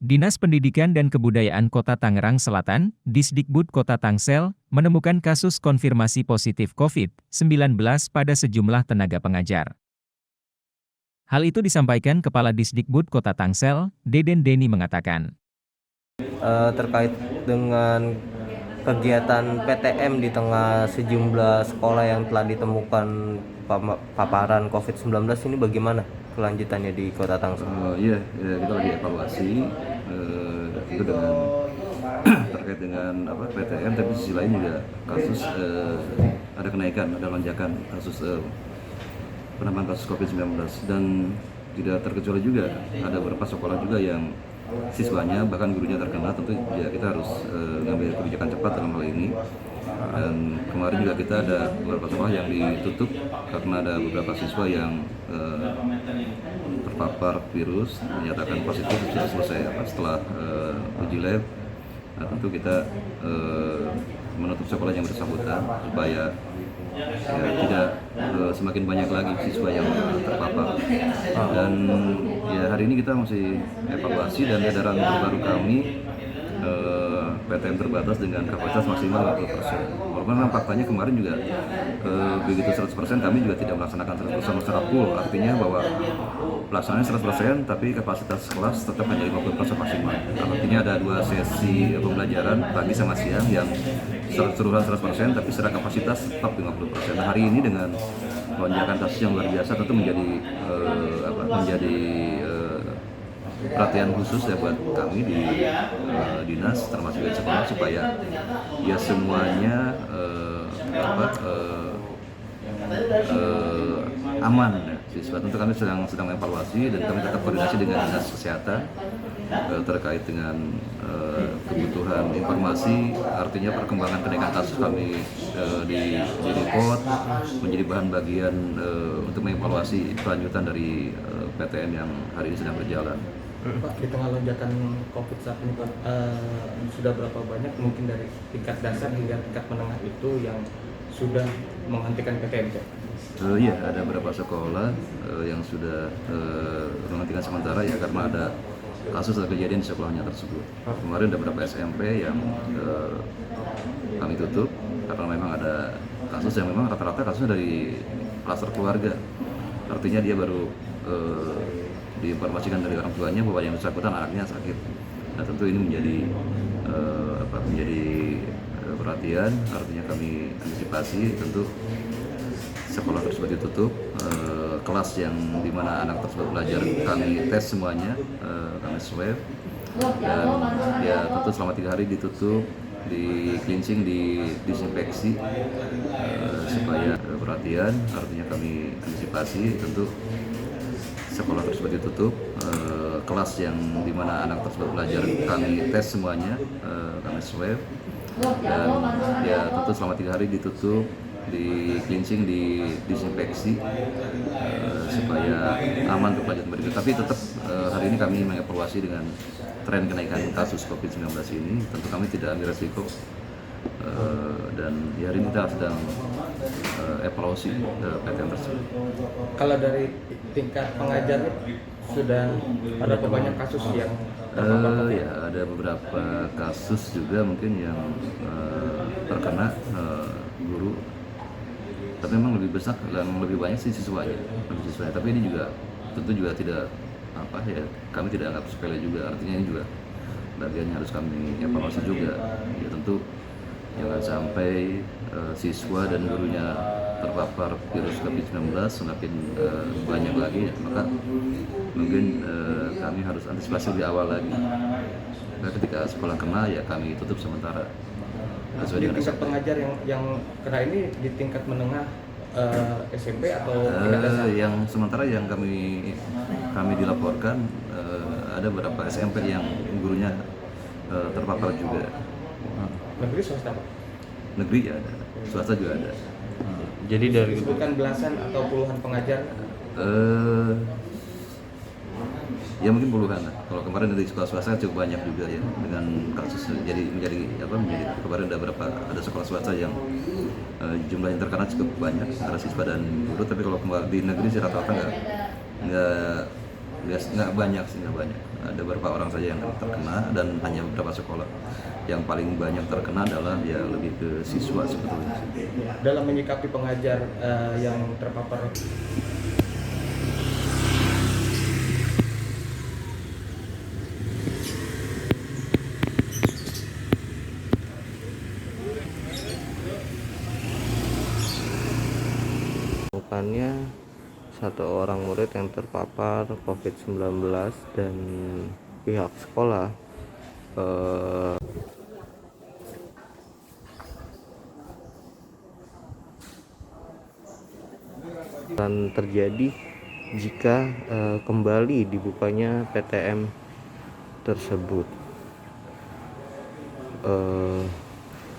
Dinas Pendidikan dan Kebudayaan Kota Tangerang Selatan, Disdikbud Kota Tangsel, menemukan kasus konfirmasi positif COVID-19 pada sejumlah tenaga pengajar. Hal itu disampaikan Kepala Disdikbud Kota Tangsel, Deden Deni mengatakan. Terkait dengan kegiatan PTM di tengah sejumlah sekolah yang telah ditemukan paparan COVID-19 ini bagaimana kelanjutannya di Kota Tangsel? Iya, kita lagi evaluasi itu dengan terkait dengan PTM, tapi sisi lain juga kasus ada kenaikan, ada lonjakan kasus penambahan kasus COVID-19 dan tidak terkecuali juga ada beberapa sekolah juga yang siswanya bahkan gurunya terkena. Tentu ya kita harus mengambil kebijakan cepat dalam hal ini. Dan kemarin juga kita ada beberapa sekolah yang ditutup karena ada beberapa siswa yang terpapar virus, dinyatakan positif sudah selesai setelah uji lab. Nah, tentu kita menutup sekolah yang bersangkutan supaya ya, tidak semakin banyak lagi siswa yang terpapar. Dan ya hari ini kita masih evaluasi dan edaran terbaru kami PTM terbatas dengan kapasitas maksimal 50%. Walaupun memang faktanya kemarin juga begitu 100% kami juga tidak melaksanakan 100% secara full. Artinya bahwa pelaksanaannya 100% tapi kapasitas kelas tetap menjadi 50% maksimal. Artinya ada 2 sesi pembelajaran pagi sama siang yang keseluruhan 100% tapi secara kapasitas tetap 50%. Nah, hari ini dengan lonjakan kasus yang luar biasa tentu menjadi perhatian khusus ya buat kami di dinas termasuk di sekolah supaya ya semuanya aman ya, siswa. Tentu kami sedang evaluasi dan kami tetap koordinasi dengan dinas kesehatan terkait dengan kebutuhan informasi, artinya perkembangan kenaikan kasus kami di report menjadi bahan bagian untuk mengevaluasi kelanjutan dari PTM yang hari ini sedang berjalan. Pak, di tengah lonjakan COVID saat ini Pak, sudah berapa banyak mungkin dari tingkat dasar hingga tingkat menengah itu yang sudah menghentikan PTM? Iya, ada beberapa sekolah yang sudah menghentikan sementara ya karena ada kasus atau kejadian di sekolahnya tersebut. Kemarin ada beberapa SMP yang kami tutup karena memang ada kasus yang memang rata-rata kasusnya dari klaster keluarga. Artinya dia baru diinformasikan dari orang tuanya bahwa yang bersangkutan anaknya sakit. Nah, tentu ini menjadi perhatian, artinya kami antisipasi tentu sekolah tersebut ditutup, kelas yang dimana anak tersebut belajar kami tes semuanya, kami swab dan ya tentu selama 3 hari ditutup, di cleansing, di disinfeksi supaya perhatian, artinya kami antisipasi tentu sekolah tersebut ditutup, kelas yang dimana anak tersebut belajar kami tes semuanya, kami swab dan ya tentu selama 3 hari ditutup, di cleansing, di disinfeksi supaya aman untuk pelajaran berikut. Tapi tetap hari ini kami mengevaluasi dengan tren kenaikan kasus COVID-19 ini, tentu kami tidak ambil resiko dan ya hari ini kita sedang evaluasi PTM tersebut. Kalau dari tingkat pengajar sudah ada banyak kasus yang ya ada beberapa kasus juga mungkin yang terkena guru, tapi memang lebih besar dan lebih banyak sih siswanya. Tapi ini juga tentu juga tidak kami tidak anggap sepele juga, artinya ini juga bagiannya harus kami evaluasi juga. Ya tentu jangan sampai siswa dan gurunya terpapar virus COVID-19 semakin banyak lagi, maka mungkin kami harus antisipasi lebih awal lagi. Nah, ketika sekolah kena ya kami tutup sementara. Di tingkat pengajar yang kena ini di tingkat menengah SMP atau tingkat dasar? Yang sementara yang kami dilaporkan ada beberapa SMP yang gurunya terpapar juga. Negeri swasta Pak? Negeri ya ada, swasta juga ada. Jadi dari disebutkan belasan atau puluhan pengajar? Ya mungkin puluhan lah. Kalau kemarin dari sekolah swasta cukup banyak juga ya dengan kasus menjadi kemarin ada sekolah swasta yang jumlah yang terkena cukup banyak antara siswa dan guru. Tapi kalau kemarin di negeri sih rata-rata nggak banyak sih, nggak banyak. ada beberapa orang saja yang terkena dan hanya beberapa sekolah. Yang paling banyak terkena adalah ya lebih ke siswa sebetulnya. Dalam menyikapi pengajar yang terpapar. Bukannya satu orang murid yang terpapar COVID-19 dan pihak sekolah akan terjadi jika kembali dibukanya PTM tersebut.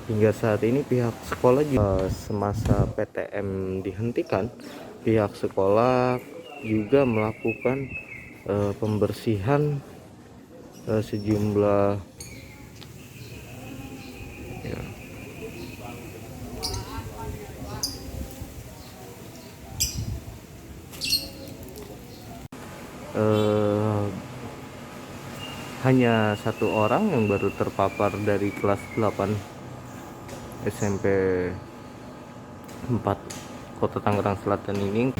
Hingga saat ini pihak sekolah juga semasa PTM dihentikan, pihak sekolah juga melakukan pembersihan sejumlah ya, hanya satu orang yang baru terpapar dari kelas 8 SMP 4 Kota Tangerang Selatan ini.